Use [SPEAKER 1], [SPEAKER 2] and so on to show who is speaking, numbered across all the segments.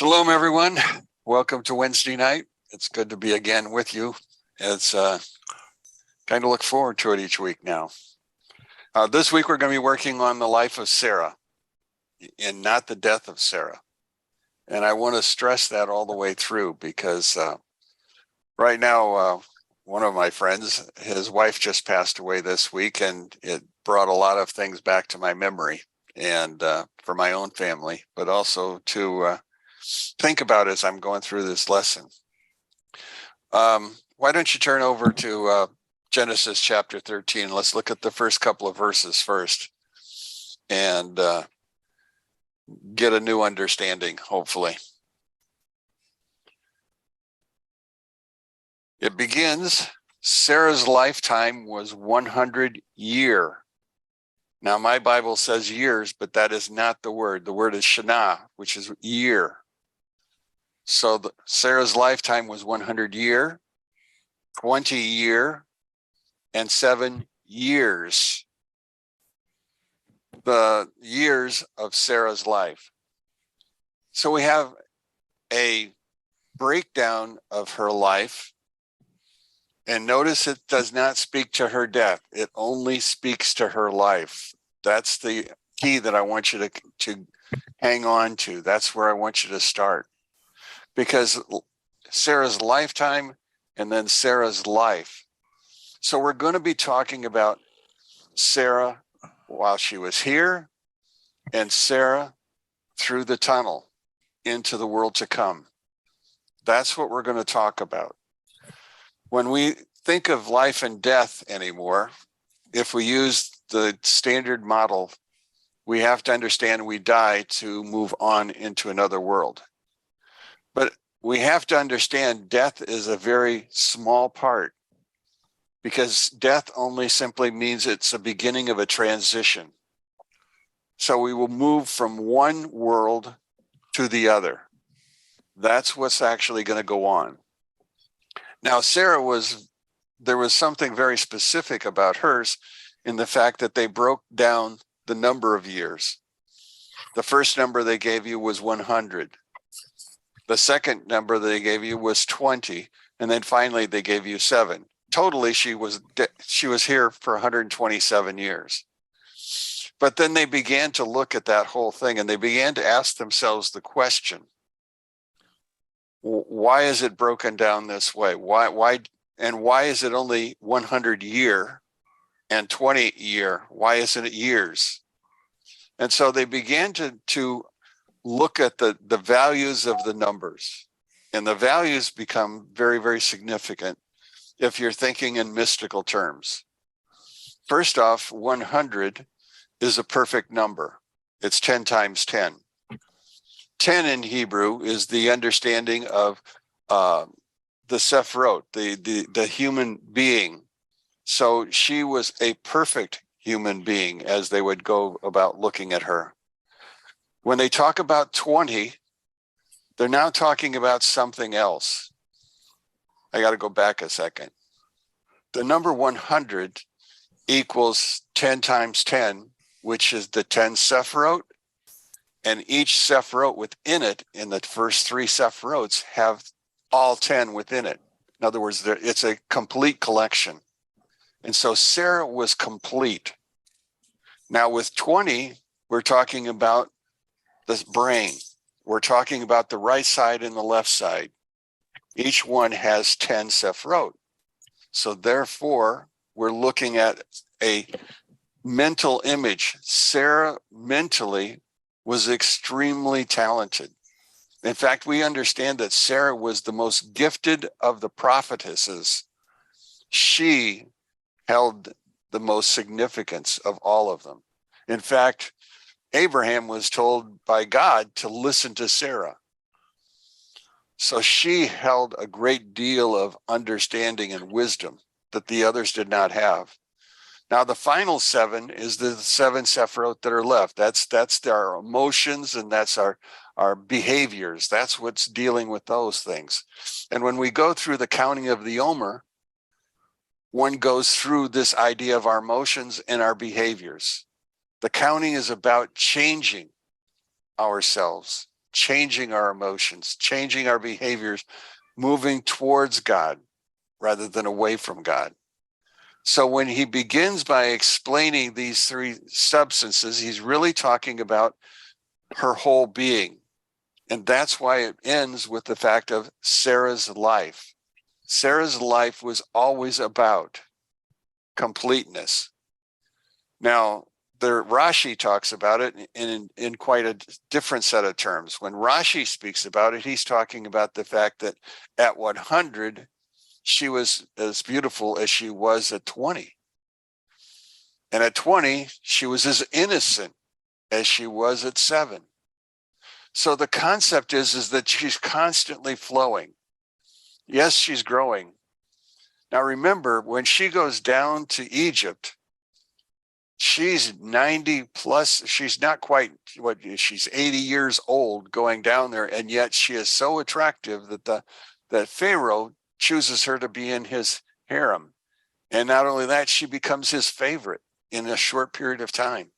[SPEAKER 1] Shalom, everyone. Welcome to Wednesday night. It's good to be again with you. It's kind of look forward to it each week now. This week, we're going to be working on the life of Sarah and not the death of Sarah. And I want to stress that all the way through because right now, one of my friends, his wife just passed away this week, and it brought a lot of things back to my memory and for my own family, but also to think about as I'm going through this lesson. Why don't you turn over to Genesis chapter 13? Let's look at the first couple of verses first and get a new understanding, hopefully. It begins, Sarah's lifetime was 100 years. Now, my Bible says years, but that is not the word. The word is shana, which is year. So Sarah's lifetime was 100 year, 20 year, and 7 years. The years of Sarah's life. So we have a breakdown of her life. And notice it does not speak to her death. It only speaks to her life. That's the key that I want you to hang on to. That's where I want you to start. Because Sarah's lifetime and then Sarah's life. So we're going to be talking about Sarah while she was here and Sarah through the tunnel into the world to come. That's what we're going to talk about. When we think of life and death anymore, if we use the standard model, we have to understand we die to move on into another world. But we have to understand death is a very small part because death only simply means it's a beginning of a transition. So we will move from one world to the other. That's what's actually going to go on. Now, there was something very specific about hers in the fact that they broke down the number of years. The first number they gave you was 100. The second number they gave you was 20. And then finally they gave you 7. Totally, she was here for 127 years. But then they began to look at that whole thing and they began to ask themselves the question, why is it broken down this way? Why is it only 100 year and 20 year? Why isn't it years? And so they began to look at the values of the numbers, and the values become very, very significant if you're thinking in mystical terms. First off, 100 is a perfect number. It's 10 times 10. 10 in Hebrew is the understanding of the Sephiroth, the human being. So she was a perfect human being as they would go about looking at her. When they talk about 20, they're now talking about something else. I got to go back a second. The number 100 equals 10 times 10, which is the 10 Sephiroth. And each Sephiroth within it, in the first 3 Sephiroths, have all 10 within it. In other words, it's a complete collection. And so Sarah was complete. Now with 20, we're talking about the brain. We're talking about the right side and the left side. Each one has 10 Sephiroth. So therefore, we're looking at a mental image. Sarah mentally was extremely talented. In fact, we understand that Sarah was the most gifted of the prophetesses. She held the most significance of all of them. In fact, Abraham was told by God to listen to Sarah. So she held a great deal of understanding and wisdom that the others did not have. Now, the final 7 is the 7 Sephiroth that are left. That's our emotions and that's our behaviors. That's what's dealing with those things. And when we go through the counting of the Omer, one goes through this idea of our emotions and our behaviors. The counting is about changing ourselves. changing our emotions, changing our behaviors, moving towards God rather than away from God. So when he begins by explaining these three substances, he's really talking about her whole being. And that's why it ends with the fact of Sarah's life. Sarah's life was always about completeness. Now, the Rashi talks about it in quite a different set of terms. When Rashi speaks about it, he's talking about the fact that at 100, she was as beautiful as she was at 20. And at 20, she was as innocent as she was at 7. So the concept is that she's constantly flowing. Yes, she's growing. Now remember, when she goes down to Egypt, she's 90 plus. She's not quite what she's 80 years old going down there, and yet she is so attractive that Pharaoh chooses her to be in his harem. And not only that, she becomes his favorite in a short period of time.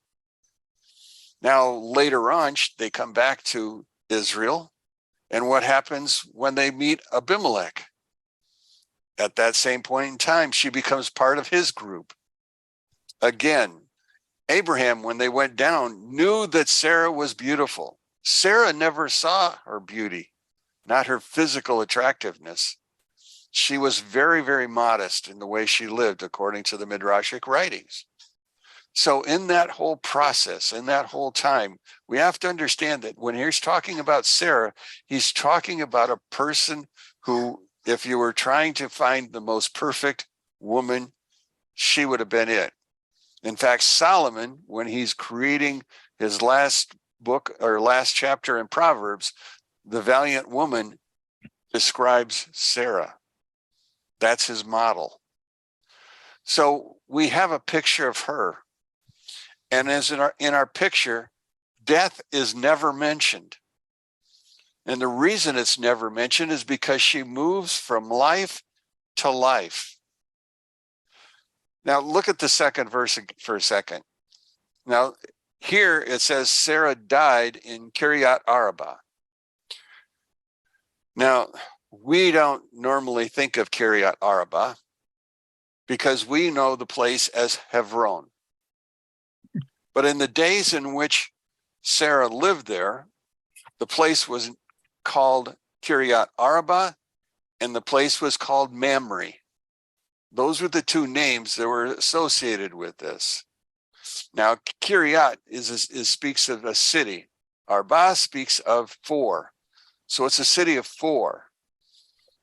[SPEAKER 1] Now, later on, they come back to Israel. And what happens when they meet Abimelech? At that same point in time, she becomes part of his group. Again, Abraham, when they went down, knew that Sarah was beautiful. Sarah never saw her beauty, not her physical attractiveness. She was very, very modest in the way she lived, according to the Midrashic writings. So in that whole process, in that whole time, we have to understand that when he's talking about Sarah, he's talking about a person who, if you were trying to find the most perfect woman, she would have been it. In fact, Solomon, when he's creating his last book or last chapter in Proverbs, the valiant woman describes Sarah. That's his model. So we have a picture of her. And as in our picture, death is never mentioned. And the reason it's never mentioned is because she moves from life to life. Now, look at the second verse for a second. Now, here it says Sarah died in Kiryat Arba. Now, we don't normally think of Kiryat Arba because we know the place as Hebron. But in the days in which Sarah lived there, the place was called Kiryat Arba, and the place was called Mamre. Those were the two names that were associated with this. Now, Kiryat speaks of a city. Arba speaks of 4. So it's a city of 4.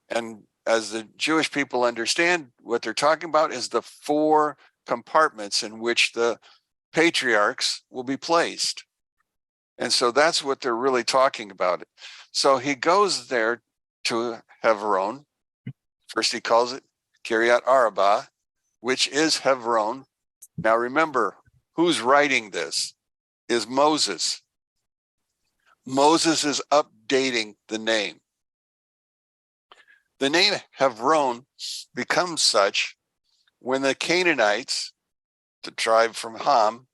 [SPEAKER 1] And as the Jewish people understand, what they're talking about is the 4 compartments in which the patriarchs will be placed. And so that's what they're really talking about. So he goes there to Hebron. First he calls it Kiryat Arba, which is Hebron. Now remember, who's writing this is Moses. Moses is updating the name. The name Hebron becomes such when the Canaanites, the tribe from Ham,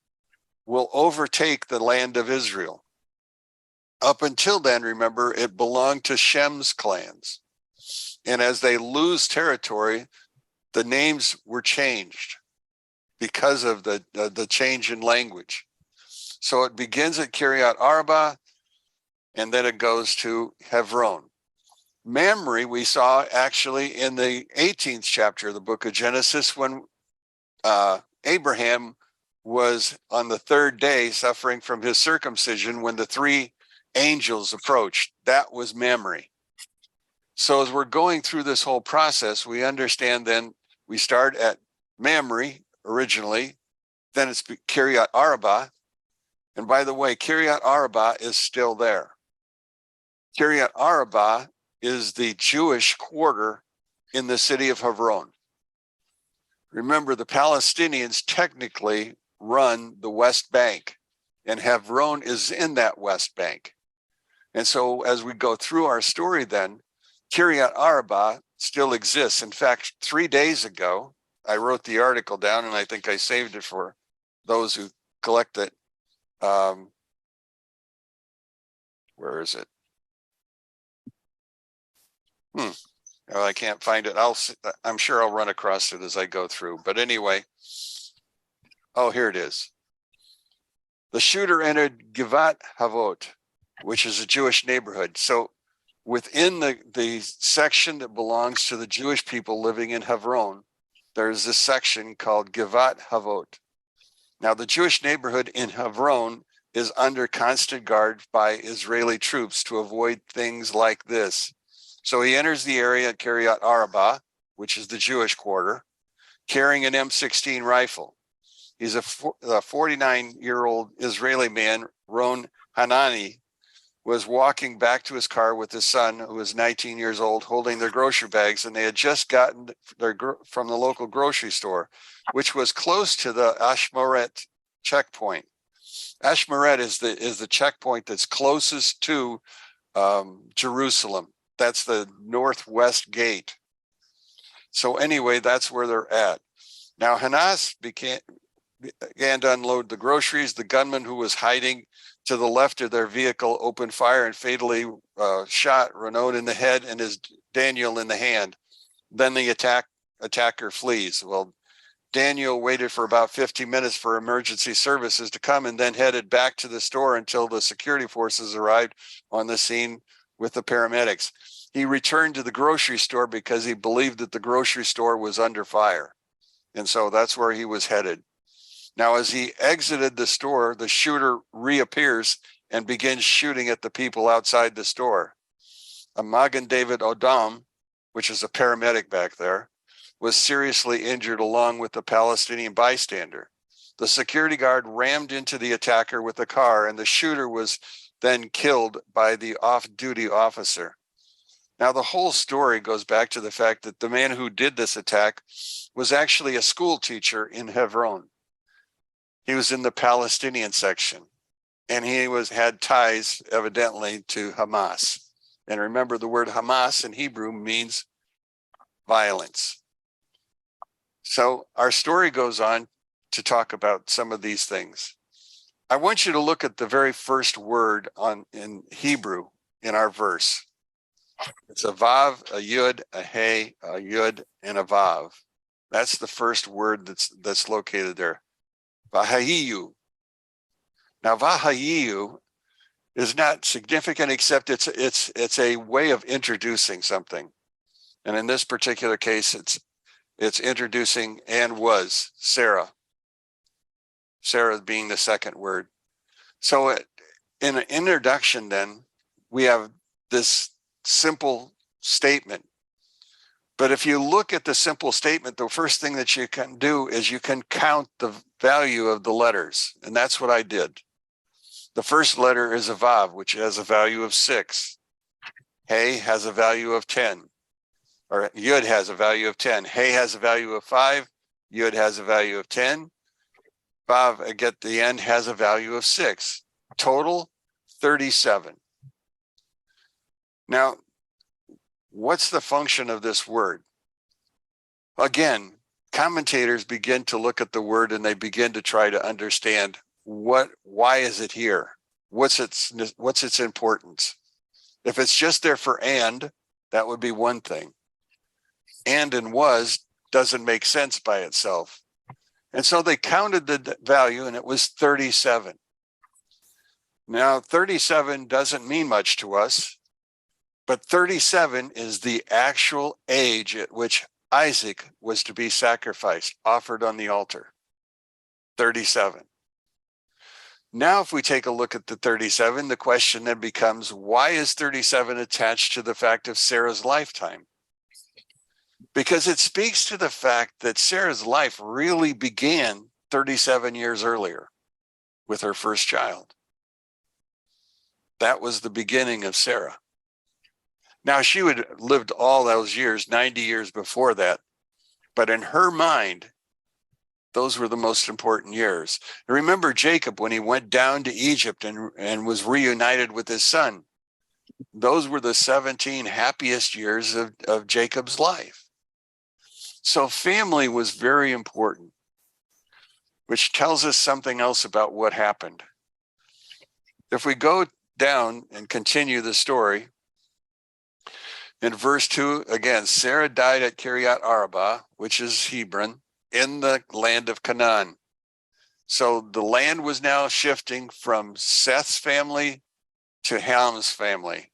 [SPEAKER 1] will overtake the land of Israel. Up until then, remember, it belonged to Shem's clans. And as they lose territory, the names were changed because of the change in language. So it begins at Kiryat Arba, and then it goes to Hebron. Mamre, we saw actually in the 18th chapter of the book of Genesis when Abraham was on the 3rd day suffering from his circumcision when the 3 angels approached. That was Mamre. So as we're going through this whole process, we understand then we start at Mamre originally, then it's Kiryat Arba. And by the way, Kiryat Arba is still there. Kiryat Arba is the Jewish quarter in the city of Hebron. Remember, the Palestinians technically run the West Bank, and Hebron is in that West Bank. And so as we go through our story then, Kiryat Arba still exists. In fact, 3 days ago, I wrote the article down, and I think I saved it for those who collect it. Where is it? Oh, I can't find it. I'm sure I'll run across it as I go through. But anyway, oh, here it is. The shooter entered Givat Havot, which is a Jewish neighborhood. So within the section that belongs to the Jewish people living in Hebron, there's this section called Givat Havot. Now, the Jewish neighborhood in Hebron is under constant guard by Israeli troops to avoid things like this. So he enters the area at Kiryat Arba, which is the Jewish quarter, carrying an M16 rifle. He's a 49-year-old Israeli man, Ron Hanani, was walking back to his car with his son, who was 19 years old, holding their grocery bags, and they had just gotten from the local grocery store, which was close to the Ashmoret checkpoint. Ashmoret is the checkpoint that's closest to Jerusalem. That's the northwest gate. So anyway, that's where they're at. Now, Hanas began to unload the groceries. The gunman who was hiding to the left of their vehicle opened fire and fatally shot Renaud in the head and his Daniel in the hand. Then the attacker flees. Well, Daniel waited for about 15 minutes for emergency services to come and then headed back to the store until the security forces arrived on the scene with the paramedics. He returned to the grocery store because he believed that the grocery store was under fire. And so that's where he was headed. Now, as he exited the store, the shooter reappears and begins shooting at the people outside the store. A Magen David Odom, which is a paramedic back there, was seriously injured along with the Palestinian bystander. The security guard rammed into the attacker with a car, and the shooter was then killed by the off-duty officer. Now, the whole story goes back to the fact that the man who did this attack was actually a school teacher in Hebron. He was in the Palestinian section, and he had ties, evidently, to Hamas. And remember, the word Hamas in Hebrew means violence. So our story goes on to talk about some of these things. I want you to look at the very first word in Hebrew in our verse. It's a vav, a yud, a hey, a yud, and a vav. That's the first word that's located there. Vahayiyu. Now, vahayiyu is not significant, except it's a way of introducing something. And in this particular case, it's introducing and was Sarah. Sarah being the second word. So in an introduction, then, we have this simple statement. But if you look at the simple statement, the first thing that you can do is you can count the value of the letters. And that's what I did. The first letter is a vav, which has a value of 6. Hey has a value of 10. Or yud has a value of 10. Hey has a value of 5. Yud has a value of 10. Vav at the end has a value of 6. Total 37. Now, what's the function of this word? Again, commentators begin to look at the word and they begin to try to understand why is it here? What's its importance? If it's just there for and, that would be one thing. And was doesn't make sense by itself. And so they counted the value and it was 37. Now, 37 doesn't mean much to us, but 37 is the actual age at which Isaac was to be sacrificed, offered on the altar. 37. Now, if we take a look at the 37, the question then becomes, why is 37 attached to the fact of Sarah's lifetime? Because it speaks to the fact that Sarah's life really began 37 years earlier with her first child. That was the beginning of Sarah. Now, she would have lived all those years, 90 years before that, but in her mind, those were the most important years. And remember Jacob, when he went down to Egypt and was reunited with his son, those were the 17 happiest years of Jacob's life. So family was very important, which tells us something else about what happened. If we go down and continue the story. In verse 2, again, Sarah died at Kiryat Arba, which is Hebron, in the land of Canaan. So the land was now shifting from Seth's family to Ham's family.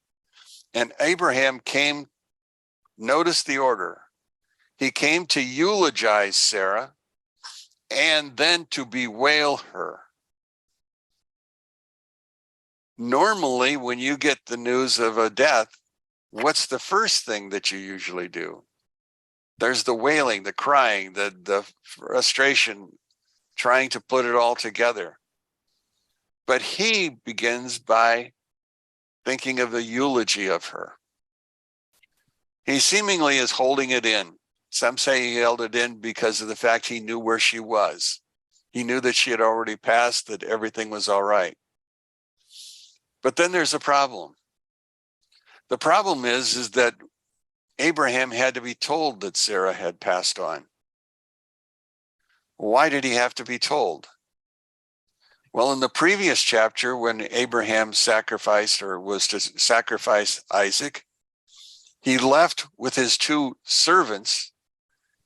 [SPEAKER 1] And Abraham came, notice the order. He came to eulogize Sarah and then to bewail her. Normally, when you get the news of a death, what's the first thing that you usually do? There's the wailing, the crying, the frustration, trying to put it all together. But he begins by thinking of the eulogy of her. He seemingly is holding it in. Some say he held it in because of the fact he knew where she was. He knew that she had already passed, that everything was all right. But then there's a problem. The problem is that Abraham had to be told that Sarah had passed on. Why did he have to be told? Well, in the previous chapter, when Abraham sacrificed or was to sacrifice Isaac, he left with his two servants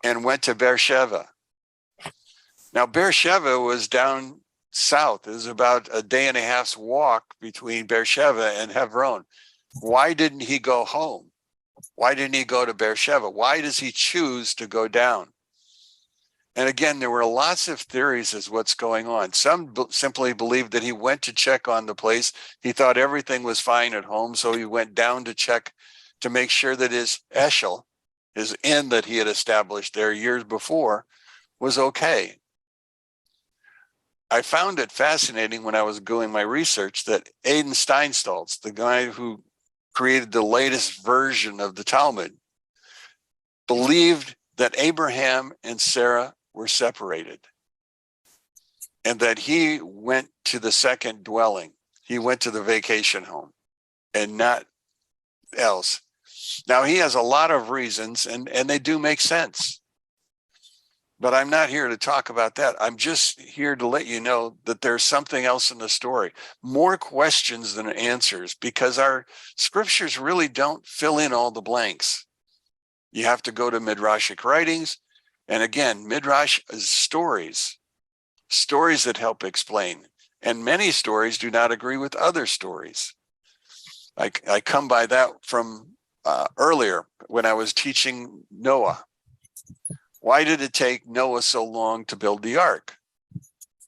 [SPEAKER 1] and went to Beersheba. Now, Beersheba was down south. It was about a day and a half's walk between Beersheba and Hebron. Why didn't he go home? Why didn't he go to Beersheba? Why does he choose to go down? And again, there were lots of theories as what's going on. Some simply believed that he went to check on the place. He thought everything was fine at home, so he went down to check to make sure that his eshel, his inn that he had established there years before, was okay. I found it fascinating when I was doing my research that Aiden Steinsaltz, the guy who created the latest version of the Talmud, believed that Abraham and Sarah were separated and that he went to the second dwelling. He went to the vacation home and not else. Now, he has a lot of reasons, and they do make sense. But I'm not here to talk about that. I'm just here to let you know that there's something else in the story. More questions than answers, because our scriptures really don't fill in all the blanks. You have to go to Midrashic writings. And again, Midrash is stories that help explain. And many stories do not agree with other stories. I come by that from earlier when I was teaching Noah. Why did it take Noah so long to build the ark?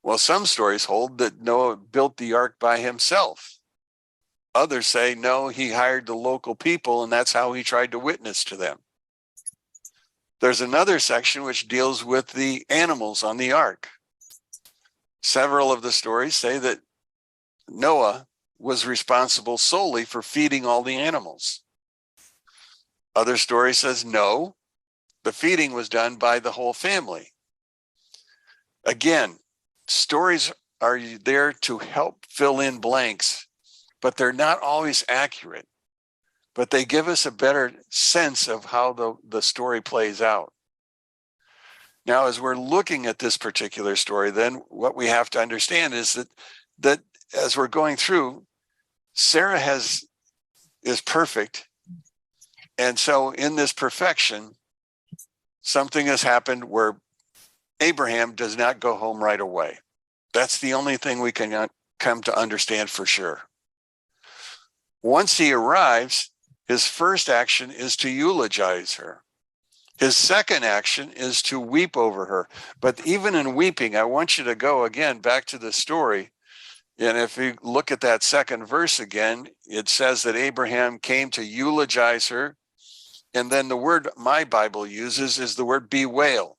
[SPEAKER 1] Well, some stories hold that Noah built the ark by himself. Others say, no, he hired the local people, and that's how he tried to witness to them. There's another section which deals with the animals on the ark. Several of the stories say that Noah was responsible solely for feeding all the animals. Other story says, no, the feeding was done by the whole family. Again, stories are there to help fill in blanks, but they're not always accurate. But they give us a better sense of how the story plays out. Now, as we're looking at this particular story, then what we have to understand is that as we're going through, Sarah is perfect. And so in this perfection, something has happened where Abraham does not go home right away. That's the only thing we can come to understand for sure. Once he arrives, his first action is to eulogize her. His second action is to weep over her. But even in weeping, I want you to go again back to the story. And if you look at that second verse again, it says that Abraham came to eulogize her. And then the word my Bible uses is the word bewail.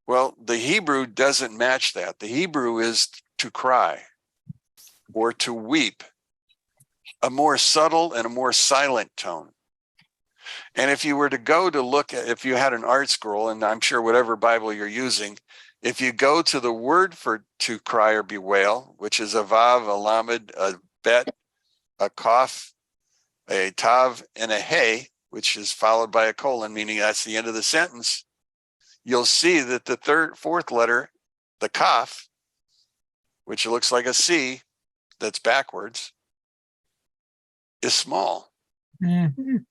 [SPEAKER 1] Well, the Hebrew doesn't match that. The Hebrew is to cry or to weep, a more subtle and a more silent tone. And if you were to go to look at, if you had an art scroll, and I'm sure whatever Bible you're using, if you go to the word for to cry or bewail, which is a vav, a lamed, a bet, a kaf, a tav, and a hey, which is followed by a colon, meaning that's the end of the sentence, you'll see that the fourth letter, the kaf, which looks like a C that's backwards, is small.
[SPEAKER 2] Mhm.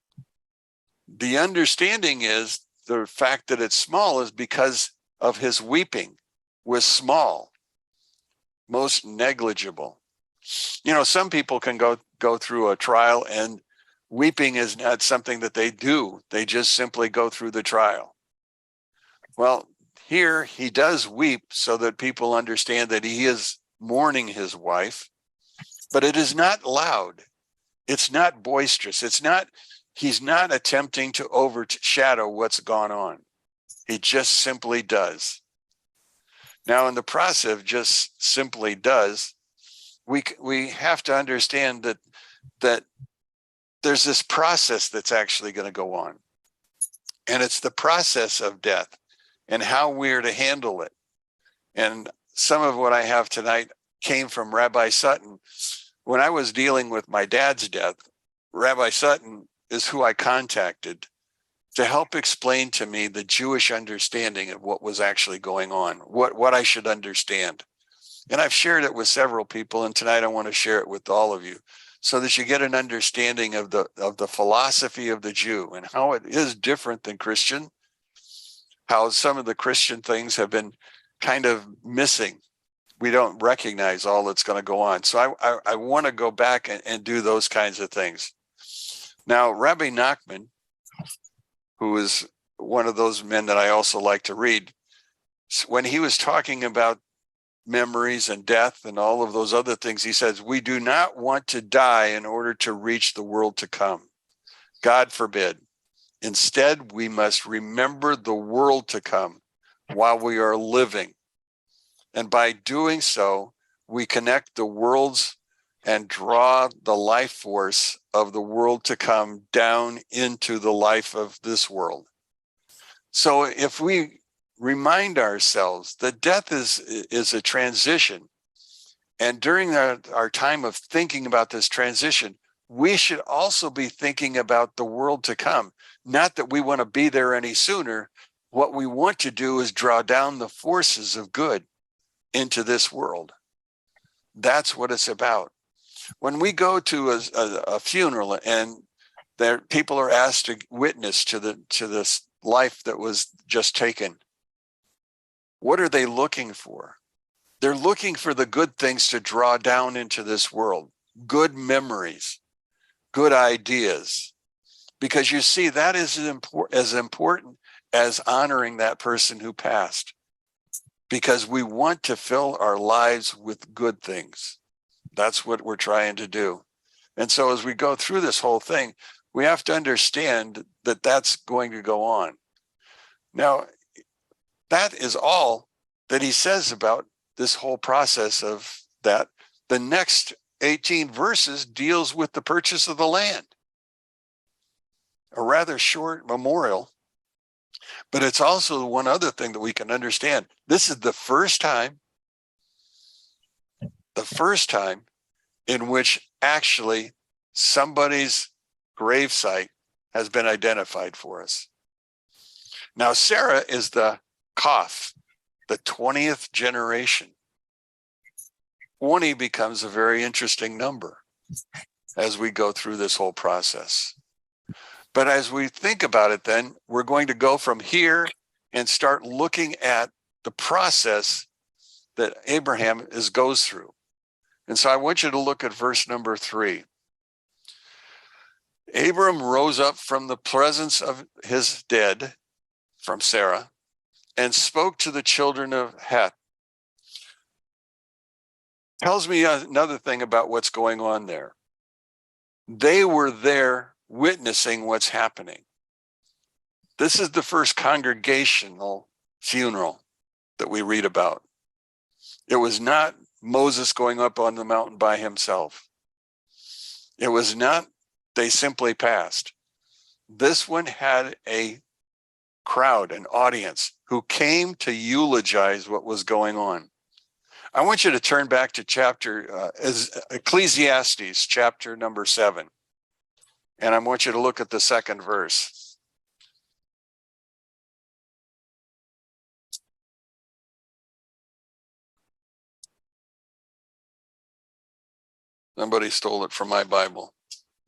[SPEAKER 1] The understanding is the fact that it's small is because of his weeping was small, most negligible. You know, some people can go through a trial and weeping is not something that they do. They just simply go through the trial. Well, here he does weep so that people understand that he is mourning his wife, but it is not loud. It's not boisterous. He's not attempting to overshadow what's gone on. He just simply does. Now, in the process of just simply does, we have to understand that there's this process that's actually going to go on. And it's the process of death and how we're to handle it. And some of what I have tonight came from Rabbi Sutton. When I was dealing with my dad's death, Rabbi Sutton is who I contacted to help explain to me the Jewish understanding of what was actually going on, what I should understand. And I've shared it with several people, and tonight I want to share it with all of you so that you get an understanding of the philosophy of the Jew and how it is different than Christian, how some of the Christian things have been kind of missing. We don't recognize all that's going to go on. So I want to go back and do those kinds of things. Now, Rabbi Nachman, who is one of those men that I also like to read, when he was talking about memories and death and all of those other things, he says, we do not want to die in order to reach the world to come. God forbid. Instead, we must remember the world to come while we are living. And by doing so, we connect the worlds and draw the life force of the world to come down into the life of this world. So if we remind ourselves that death is a transition, and during our time of thinking about this transition, we should also be thinking about the world to come. Not that we want to be there any sooner. What we want to do is draw down the forces of good into this world. That's what it's about. When we go to a funeral and there people are asked to witness to this life that was just taken, what are they looking for? They're looking for the good things to draw down into this world, good memories, good ideas, because you see, that is as important as honoring that person who passed, because we want to fill our lives with good things. That's what we're trying to do. And so as we go through this whole thing, we have to understand that that's going to go on. Now, that is all that he says about this whole process of that. The next 18 verses deals with the purchase of the land. A rather short memorial, but it's also one other thing that we can understand. This is the first time in which actually somebody's gravesite has been identified for us. Now, Sarah is the Koph, the 20th generation. 20 becomes a very interesting number as we go through this whole process. But as we think about it, then we're going to go from here and start looking at the process that Abraham goes through. And so I want you to look at verse number 3. Abram rose up from the presence of his dead, from Sarah, and spoke to the children of Heth. Tells me another thing about what's going on there. They were there witnessing what's happening. This is the first congregational funeral that we read about. It was not Moses going up on the mountain by himself. It was not they simply passed. This one had a crowd, an audience, who came to eulogize what was going on. I want you to turn back to Ecclesiastes, chapter number 7. And I want you to look at the second verse. Somebody stole it from my Bible.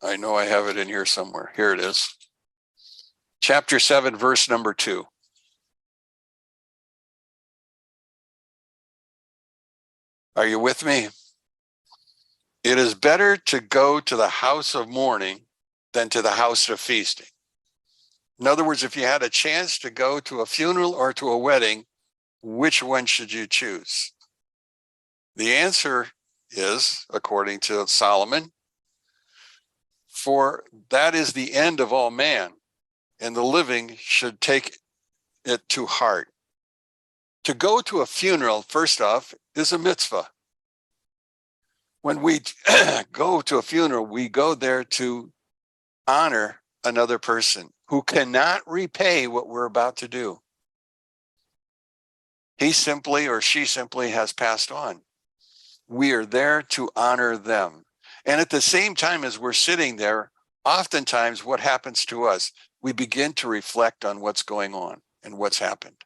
[SPEAKER 1] I know I have it in here somewhere. Here it is. Chapter 7, verse number 2. Are you with me? It is better to go to the house of mourning than to the house of feasting. In other words, if you had a chance to go to a funeral or to a wedding, which one should you choose? The answer is, according to Solomon, for that is the end of all man, and the living should take it to heart. To go to a funeral, first off, is a mitzvah. When we go to a funeral, we go there to honor another person who cannot repay what we're about to do. He simply or she simply has passed on. We are there to honor them. And at the same time as we're sitting there, oftentimes what happens to us, we begin to reflect on what's going on and what's happened.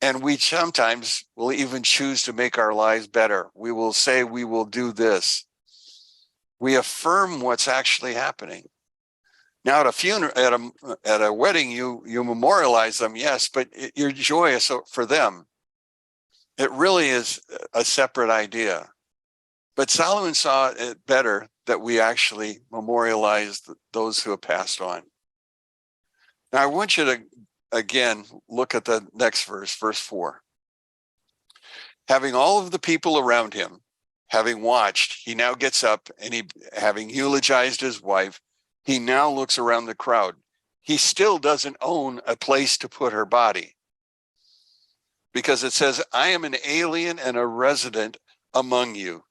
[SPEAKER 1] And we sometimes will even choose to make our lives better. We will say we will do this. We affirm what's actually happening. Now at a funeral, at a wedding, you memorialize them, yes, but you're joyous for them. It really is a separate idea. But Solomon saw it better that we actually memorialize those who have passed on. Now I want you to again look at the next verse, verse 4. Having all of the people around him, having watched, he now gets up and having eulogized his wife, he now looks around the crowd. He still doesn't own a place to put her body, because it says, I am an alien and a resident among you.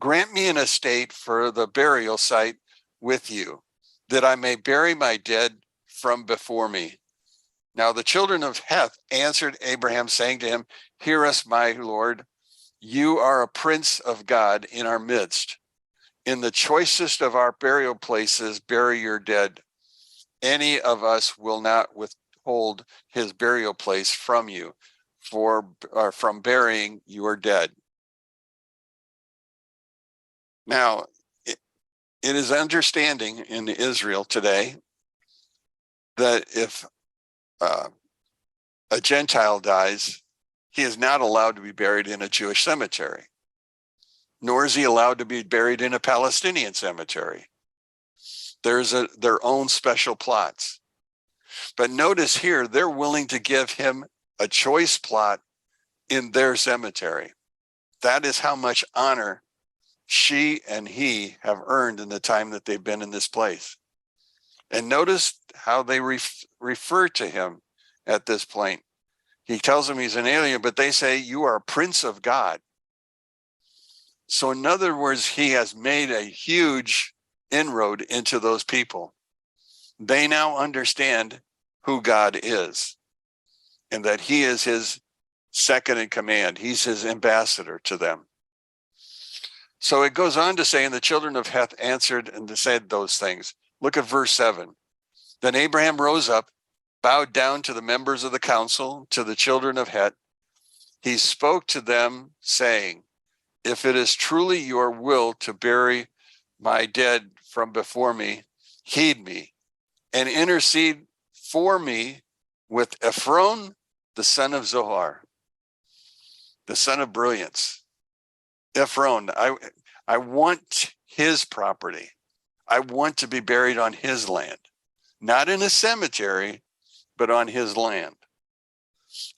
[SPEAKER 1] Grant me an estate for the burial site with you, that I may bury my dead from before me. Now the children of Heth answered Abraham, saying to him, hear us, my Lord. You are a prince of God in our midst. In the choicest of our burial places, bury your dead. Any of us will not withhold his burial place from you, from burying your dead. Now, it is understanding in Israel today that if a Gentile dies, he is not allowed to be buried in a Jewish cemetery, nor is he allowed to be buried in a Palestinian cemetery. There's their own special plots. But notice here, they're willing to give him a choice plot in their cemetery. That is how much honor she and he have earned in the time that they've been in this place. And notice how they refer to him at this point. He tells them he's an alien, but they say, you are a prince of God. So in other words, he has made a huge inroad into those people. They now understand who God is and that he is his second in command. He's his ambassador to them. So it goes on to say, and the children of Heth answered and said those things. Look at verse 7. Then Abraham rose up, bowed down to the members of the council, to the children of Heth. He spoke to them, saying, if it is truly your will to bury my dead from before me, heed me, and intercede for me with Ephron, the son of Zohar, the son of brilliance. Ephron, I want his property. I want to be buried on his land, not in a cemetery, but on his land.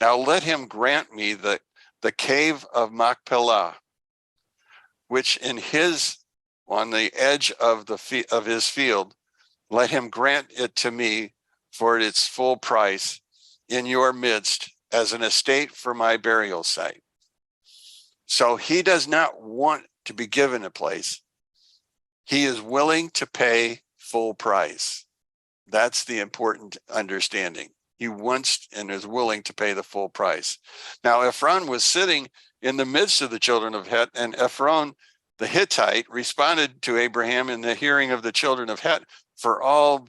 [SPEAKER 1] Now let him grant me the cave of Machpelah, which on the edge of his field, let him grant it to me for its full price in your midst as an estate for my burial site. So he does not want to be given a place. He is willing to pay full price. That's the important understanding. He wants and is willing to pay the full price. Now, Ephron was sitting in the midst of the children of Heth, and Ephron, the Hittite, responded to Abraham in the hearing of the children of Heth for all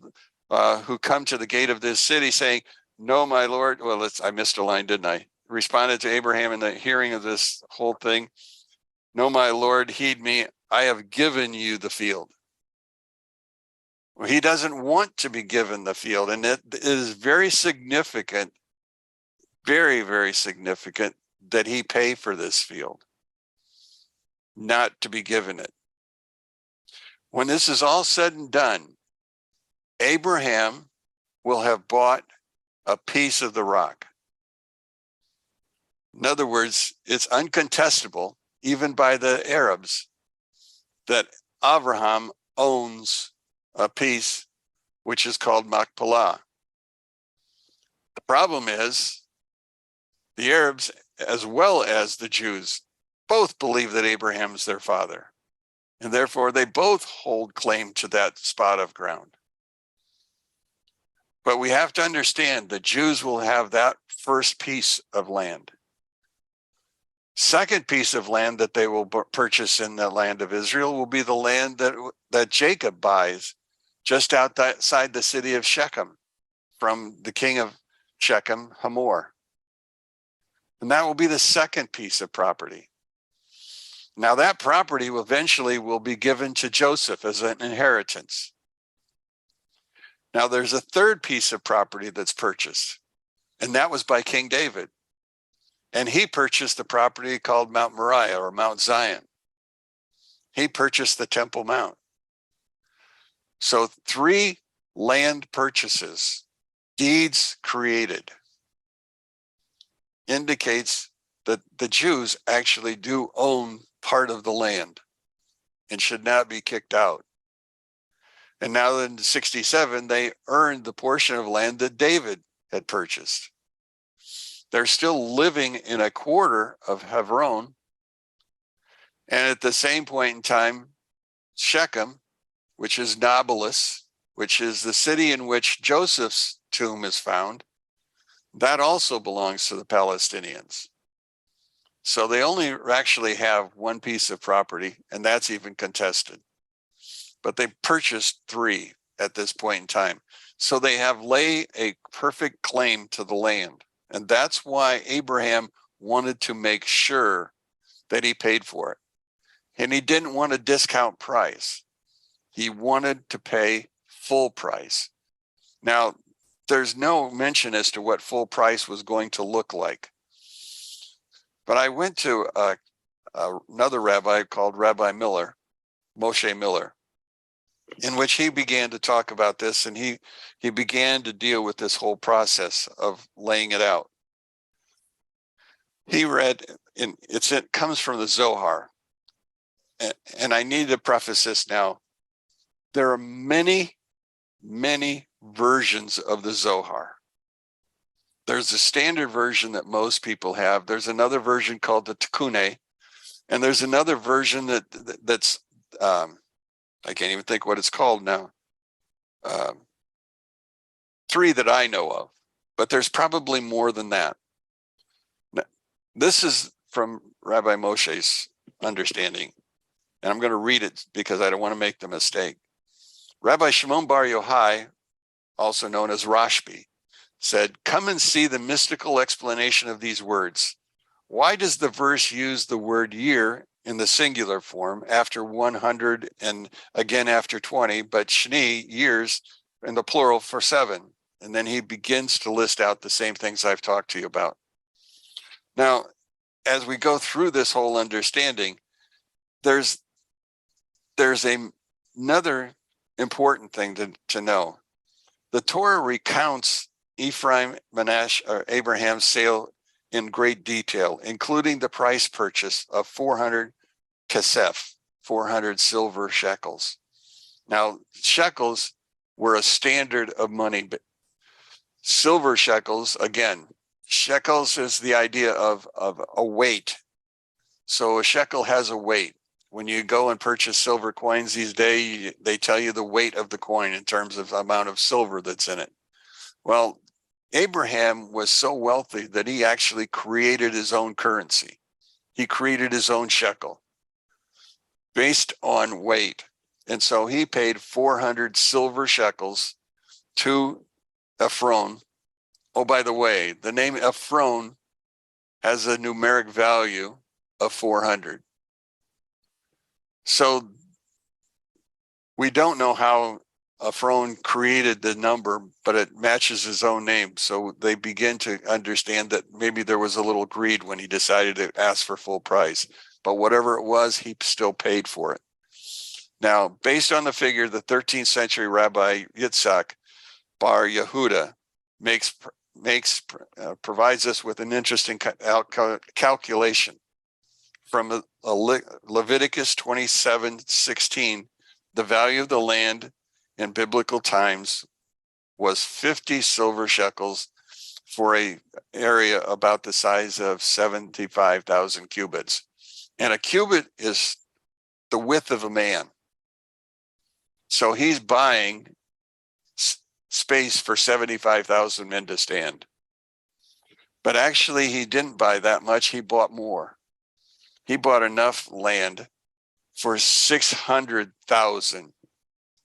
[SPEAKER 1] who come to the gate of this city, saying, no, my Lord. Well, I missed a line, didn't I? Responded to Abraham in the hearing of this whole thing. No, my Lord, heed me. I have given you the field. He doesn't want to be given the field, and it is very significant, very, very significant that he pay for this field, not to be given it. When this is all said and done, Abraham will have bought a piece of the rock. In other words, it's uncontestable, even by the Arabs, that Abraham owns a piece which is called Machpelah. The problem is the Arabs, as well as the Jews, both believe that Abraham is their father, and therefore they both hold claim to that spot of ground. But we have to understand the Jews will have that first piece of land. Second piece of land that they will purchase in the land of Israel will be the land that Jacob buys just outside the city of Shechem from the king of Shechem, Hamor. And that will be the second piece of property. Now that property will eventually be given to Joseph as an inheritance. Now there's a third piece of property that's purchased, and that was by King David. And he purchased the property called Mount Moriah or Mount Zion. He purchased the Temple Mount. So 3 land purchases, deeds created, indicates that the Jews actually do own part of the land and should not be kicked out. And now in 67, they earned the portion of land that David had purchased. They're still living in a quarter of Hebron. And at the same point in time, Shechem, which is Nablus, which is the city in which Joseph's tomb is found, that also belongs to the Palestinians. So they only actually have one piece of property, and that's even contested. But they purchased 3 at this point in time. So they have laid a perfect claim to the land. And that's why Abraham wanted to make sure that he paid for it. And he didn't want a discount price. He wanted to pay full price. Now, there's no mention as to what full price was going to look like. But I went to another rabbi called Rabbi Miller, Moshe Miller, in which he began to talk about this, and he began to deal with this whole process of laying it out. He read, it comes from the Zohar, and I need to preface this now. There are many, many versions of the Zohar. There's a standard version that most people have. There's another version called the Tikkune, and there's another version that's I can't even think what it's called now. 3 that I know of, but there's probably more than that. Now, this is from Rabbi Moshe's understanding, and I'm going to read it because I don't want to make the mistake. Rabbi Shimon Bar Yochai, also known as Rashbi, said, "Come and see the mystical explanation of these words. Why does the verse use the word year in the singular form after 100 and again after 20, but shni, years, in the plural for 7? And then he begins to list out the same things I've talked to you about. Now, as we go through this whole understanding, there's another important thing to know. The Torah recounts Ephraim, Manasseh, or Abraham's sale in great detail, including the price purchase of 400 kesef, 400 silver shekels. Now, shekels were a standard of money, but silver shekels, again, shekels is the idea of a weight. So a shekel has a weight. When you go and purchase silver coins these days, they tell you the weight of the coin in terms of the amount of silver that's in it. Well, Abraham was so wealthy that he actually created his own currency. He created his own shekel based on weight. And so he paid 400 silver shekels to Ephron. Oh, by the way, the name Ephron has a numeric value of 400. So we don't know how Ephron created the number, but it matches his own name. So they begin to understand that maybe there was a little greed when he decided to ask for full price. But whatever it was, he still paid for it. Now, based on the figure, the 13th century Rabbi Yitzhak Bar Yehuda provides us with an interesting calculation. From Leviticus 27:16, the value of the land in biblical times was 50 silver shekels for an area about the size of 75,000 cubits. And a cubit is the width of a man. So he's buying space for 75,000 men to stand. But actually, he didn't buy that much. He bought more. He bought enough land for 600,000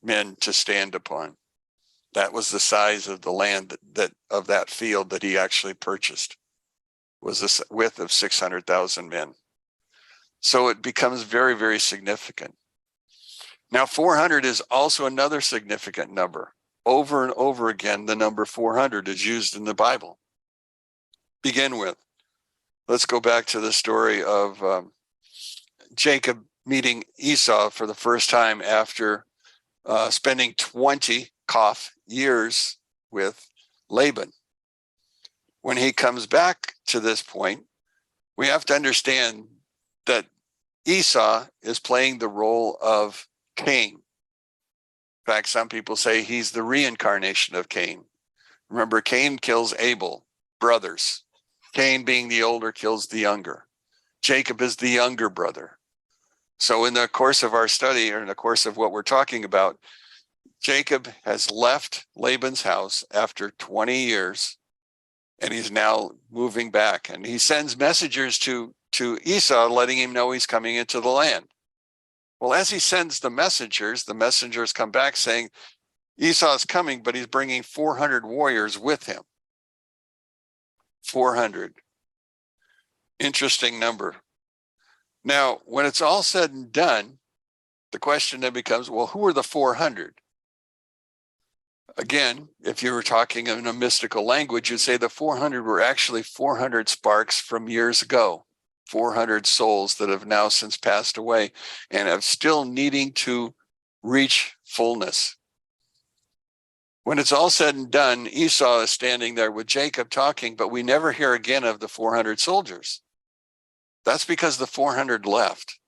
[SPEAKER 1] men to stand upon. That was the size of the land of that field that he actually purchased, was the width of 600,000 men. So it becomes very, very significant. Now, 400 is also another significant number. Over and over again, the number 400 is used in the Bible. Begin with, let's go back to the story of Jacob meeting Esau for the first time after spending 20 years with Laban. When he comes back to this point, we have to understand that Esau is playing the role of Cain. In fact, some people say he's the reincarnation of Cain. Remember, Cain kills Abel, brothers. Cain, being the older, kills the younger. Jacob is the younger brother. So in the course of our study, or in the course of what we're talking about, Jacob has left Laban's house after 20 years, and he's now moving back. And he sends messengers to Esau, letting him know he's coming into the land. Well, as he sends the messengers come back saying, Esau's coming, but he's bringing 400 warriors with him. 400. Interesting number. Now, when it's all said and done, the question then becomes, well, who are the 400? Again, if you were talking in a mystical language, you'd say the 400 were actually 400 sparks from years ago, 400 souls that have now since passed away and have still needing to reach fullness. When it's all said and done, Esau is standing there with Jacob talking, but we never hear again of the 400 soldiers. That's because the 400 left.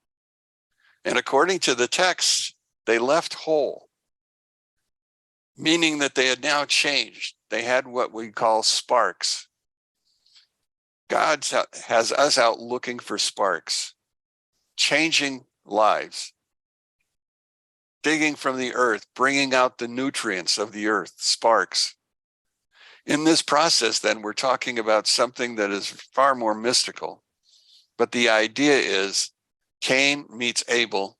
[SPEAKER 1] And according to the text, they left whole, meaning that they had now changed. They had what we call sparks. God has us out looking for sparks, changing lives, digging from the earth, bringing out the nutrients of the earth, sparks. In this process, then, we're talking about something that is far more mystical. But the idea is Cain meets Abel,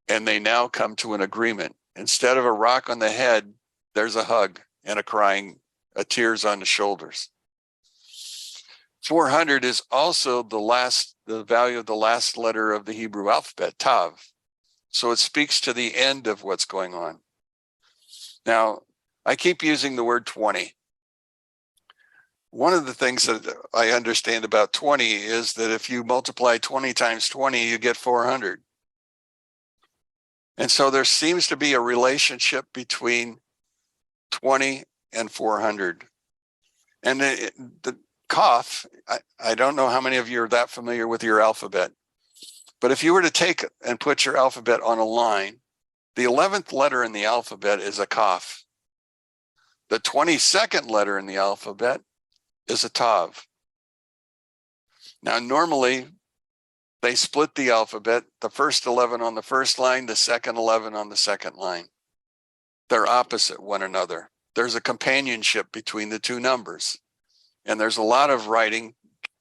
[SPEAKER 1] and they now come to an agreement. Instead of a rock on the head, there's a hug and a crying, a tears on the shoulders. 400 is also the value of the last letter of the Hebrew alphabet, Tav. So it speaks to the end of what's going on. Now, I keep using the word 20. One of the things that I understand about 20 is that if you multiply 20 times 20, you get 400. And so there seems to be a relationship between 20 and 400. And the Kaf, I don't know how many of you are that familiar with your alphabet, but if you were to take and put your alphabet on a line, the 11th letter in the alphabet is a Kaf. The 22nd letter in the alphabet is a Tav. Now, normally, they split the alphabet, the first 11 on the first line, the second 11 on the second line. They're opposite one another. There's a companionship between the two numbers. And there's a lot of writing.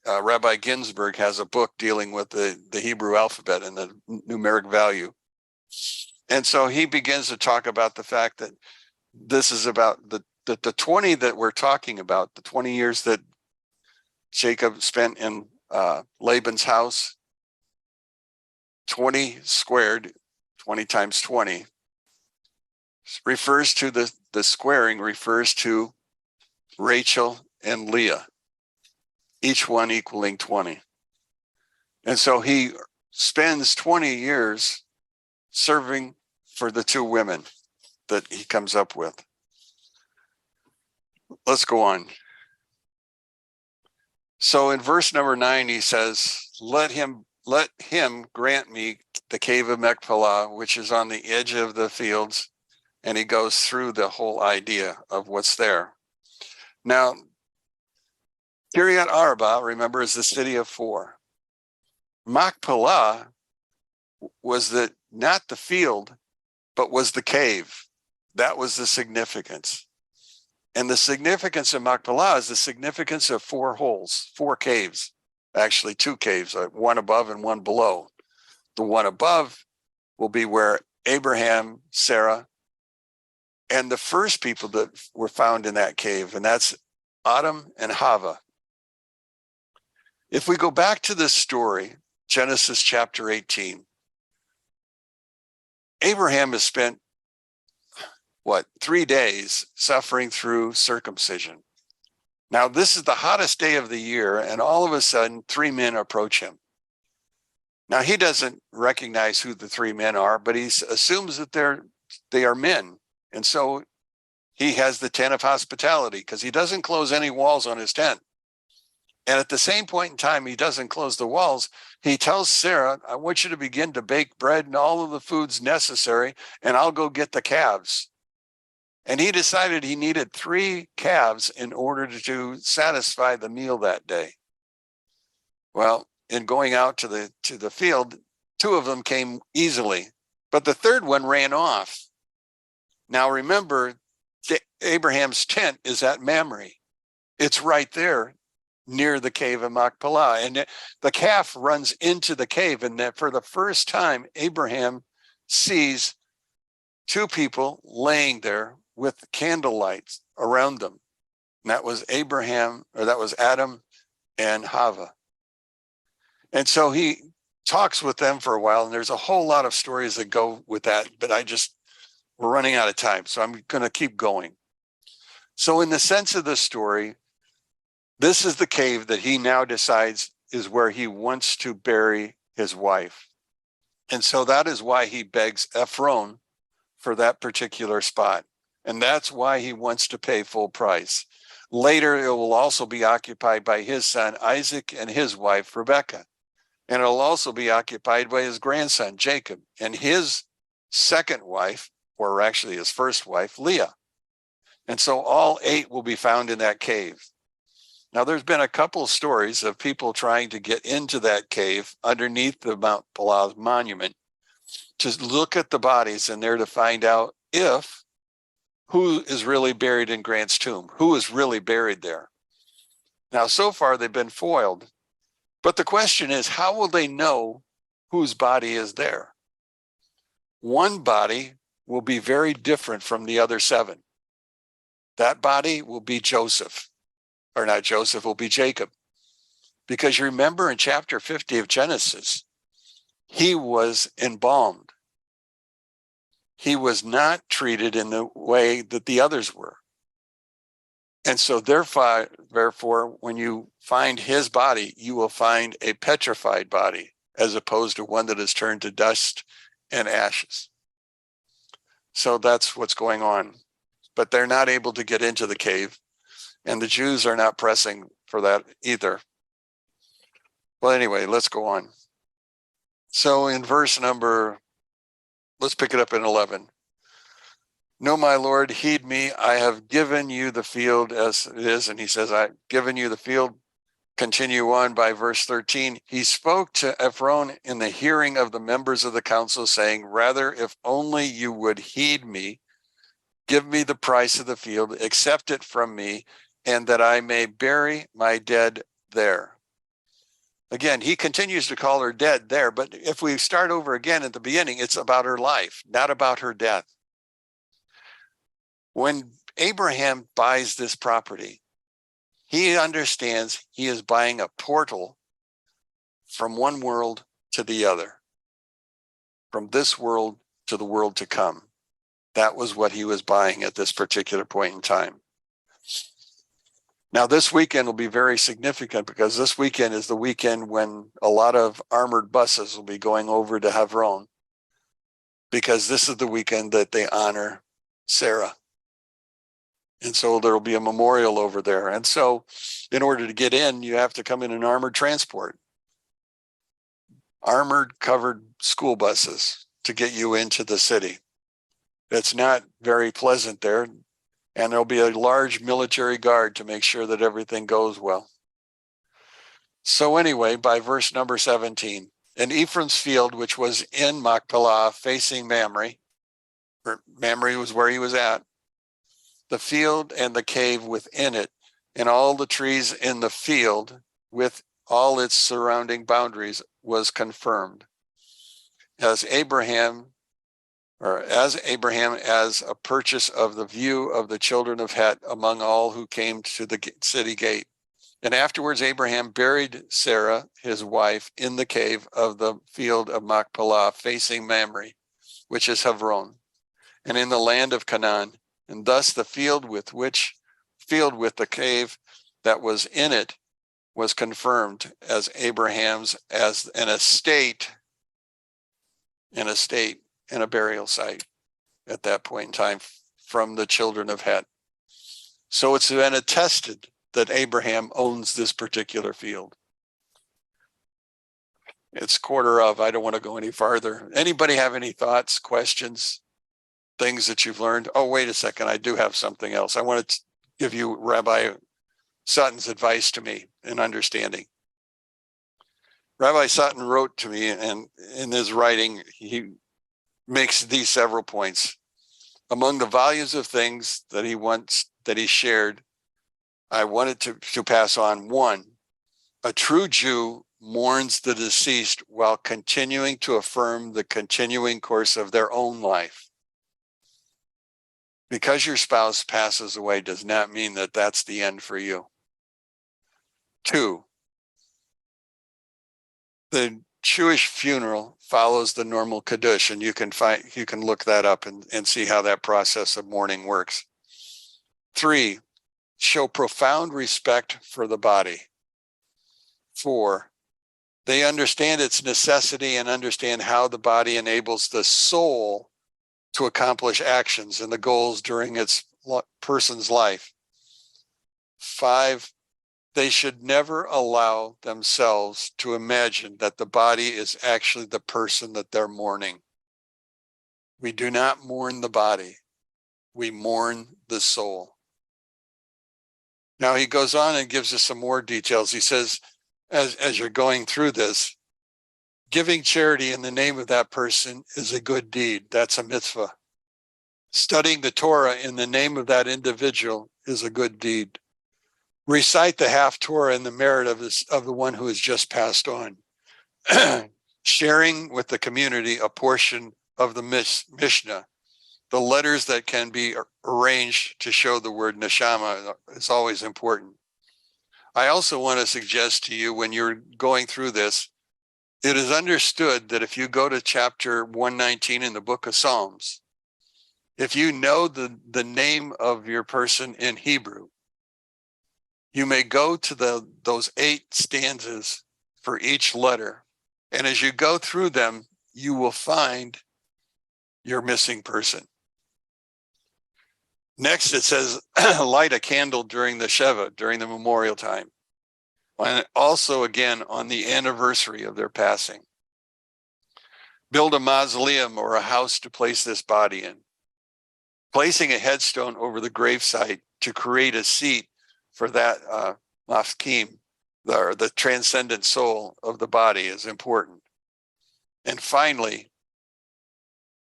[SPEAKER 1] Rabbi Ginsburg has a book dealing with the Hebrew alphabet and the numeric value. And so he begins to talk about the fact that this is about the 20 that we're talking about, the 20 years that Jacob spent in Laban's house, 20 squared, 20 times 20, refers to the squaring refers to Rachel and Leah, each one equaling 20. And so he spends 20 years serving for the two women that he comes up with. Let's go on. So in verse number 9, he says, let him grant me the cave of Machpelah, which is on the edge of the fields. And he goes through the whole idea of what's there. Now, Kiryat Arba, remember, is the city of four. Machpelah was not the field, but was the cave. That was the significance. And the significance of Machpelah is the significance of four holes, four caves, actually two caves, one above and one below. The one above will be where Abraham, Sarah, and the first people that were found in that cave, and that's Adam and Hava. If we go back to this story, Genesis chapter 18, Abraham has spent 3 days suffering through circumcision. Now, this is the hottest day of the year, and all of a sudden, 3 men approach him. Now, he doesn't recognize who the 3 men are, but he assumes that they are men. And so he has the tent of hospitality because he doesn't close any walls on his tent. And at the same point in time, he doesn't close the walls. He tells Sarah, I want you to begin to bake bread and all of the foods necessary, and I'll go get the calves. And he decided he needed 3 calves in order to satisfy the meal that day. Well, in going out to the field, 2 of them came easily, but the 3rd one ran off. Now remember, Abraham's tent is at Mamre. It's right there near the cave of Machpelah. And the calf runs into the cave, and that for the first time, Abraham sees 2 people laying there with candle lights around them. And that was Adam and Hava. And so he talks with them for a while, and there's a whole lot of stories that go with that, but we're running out of time, so I'm going to keep going. So in the sense of the story, this is the cave that he now decides is where he wants to bury his wife. And so that is why he begs Ephron for that particular spot. And that's why he wants to pay full price. Later, it will also be occupied by his son, Isaac, and his wife, Rebekah. And it'll also be occupied by his grandson, Jacob, and his second wife, or actually his first wife, Leah. And so all 8 will be found in that cave. Now, there's been a couple of stories of people trying to get into that cave underneath the Mount Pelah's monument to look at the bodies and there to find out who is really buried in Grant's tomb, who is really buried there. Now, so far, they've been foiled. But the question is, how will they know whose body is there? One body will be very different from the other 7. That body will be Joseph. Or not Joseph, will be Jacob. Because you remember in chapter 50 of Genesis, he was embalmed. He was not treated in the way that the others were. And so therefore, when you find his body, you will find a petrified body as opposed to one that is turned to dust and ashes. So that's what's going on. But they're not able to get into the cave. And the Jews are not pressing for that either. Well, anyway, let's go on. So in verse let's pick it up in 11. No, my Lord, heed me. I have given you the field as it is. And he says, I've given you the field. Continue on by verse 13. He spoke to Ephron in the hearing of the members of the council, saying, rather, if only you would heed me, give me the price of the field, accept it from me, and that I may bury my dead there. Again, he continues to call her dead there, but if we start over again at the beginning, it's about her life, not about her death. When Abraham buys this property, he understands he is buying a portal from one world to the other, from this world to the world to come. That was what he was buying at this particular point in time. Now, this weekend will be very significant because this weekend is the weekend when a lot of armored buses will be going over to Hebron, because this is the weekend that they honor Sarah. And so there will be a memorial over there. And so in order to get in, you have to come in an armored transport, armored covered school buses to get you into the city. It's not very pleasant there. And there'll be a large military guard to make sure that everything goes well. So anyway, by verse number 17, in Ephraim's field, which was in Machpelah, facing Mamre, Mamre was where he was at, the field and the cave within it, and all the trees in the field with all its surrounding boundaries was confirmed. As Abraham, as a purchase of the view of the children of Het among all who came to the city gate. And afterwards Abraham buried Sarah, his wife, in the cave of the field of Machpelah, facing Mamre, which is Hebron, and in the land of Canaan. And thus the field with the cave that was in it was confirmed as Abraham's, as an estate and a burial site at that point in time from the children of Het. So it's been attested that Abraham owns this particular field. It's quarter of, I don't want to go any farther. Anybody have any thoughts, questions, things that you've learned? Oh, wait a second, I do have something else. I want to give you Rabbi Sutton's advice to me in understanding. Rabbi Sutton wrote to me, and in his writing, he makes these several points. Among the volumes of things that he shared, I wanted to pass on one. A true Jew mourns the deceased while continuing to affirm the continuing course of their own life. Because your spouse passes away does not mean that that's the end for you. 2, the Jewish funeral follows the normal Kiddush, and you can look that up and see how that process of mourning works. 3, show profound respect for the body. 4, they understand its necessity and understand how the body enables the soul to accomplish actions and the goals during its person's life. 5, they should never allow themselves to imagine that the body is actually the person that they're mourning. We do not mourn the body. We mourn the soul. Now he goes on and gives us some more details. He says, as you're going through this, giving charity in the name of that person is a good deed. That's a mitzvah. Studying the Torah in the name of that individual is a good deed. Recite the half Torah in the merit of the one who has just passed on. Sharing with the community a portion of the Mishnah. The letters that can be arranged to show the word neshama is always important. I also want to suggest to you, when you're going through this, it is understood that if you go to chapter 119 in the book of Psalms, if you know the name of your person in Hebrew, you may go to those 8 stanzas for each letter. And as you go through them, you will find your missing person. Next, it says, light a candle during the Sheva, during the memorial time. And also, again, on the anniversary of their passing. Build a mausoleum or a house to place this body in. Placing a headstone over the gravesite to create a seat for that mafkim, the transcendent soul of the body, is important. And finally,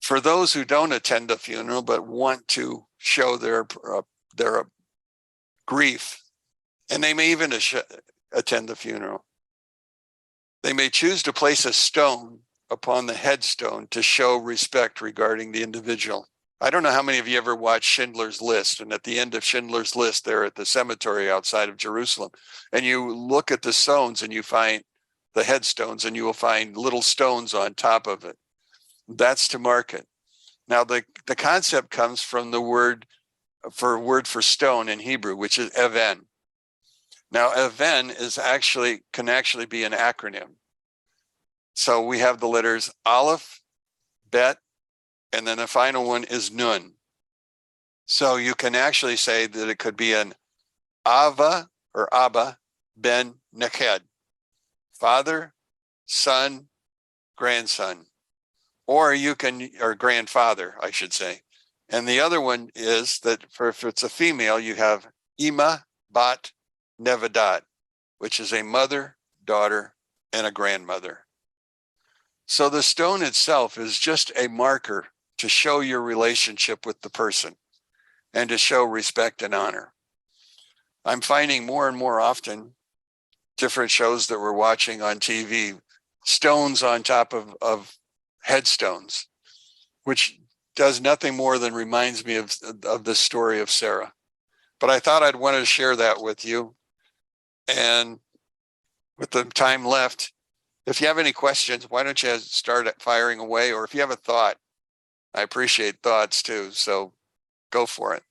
[SPEAKER 1] for those who don't attend a funeral but want to show their grief, and they may even attend the funeral, they may choose to place a stone upon the headstone to show respect regarding the individual. I don't know how many of you ever watched Schindler's List, and at the end of Schindler's List, they're at the cemetery outside of Jerusalem, and you look at the stones and you find the headstones, and you will find little stones on top of it. That's to mark it. Now, the concept comes from the word for stone in Hebrew, which is even. Now, even can actually be an acronym. So we have the letters Aleph, Bet, and then the final one is Nun. So you can actually say that it could be an Ava or Abba ben Neked, father, son, grandson, or grandfather, I should say. And the other one is that if it's a female, you have Ima Bat Nevadat, which is a mother, daughter, and a grandmother. So the stone itself is just a marker to show your relationship with the person and to show respect and honor. I'm finding more and more often different shows that we're watching on TV, stones on top of headstones, which does nothing more than reminds me of the story of Sarah. But I thought I'd want to share that with you. And with the time left, if you have any questions, why don't you start firing away? Or if you have a thought, I appreciate thoughts too. So go for it.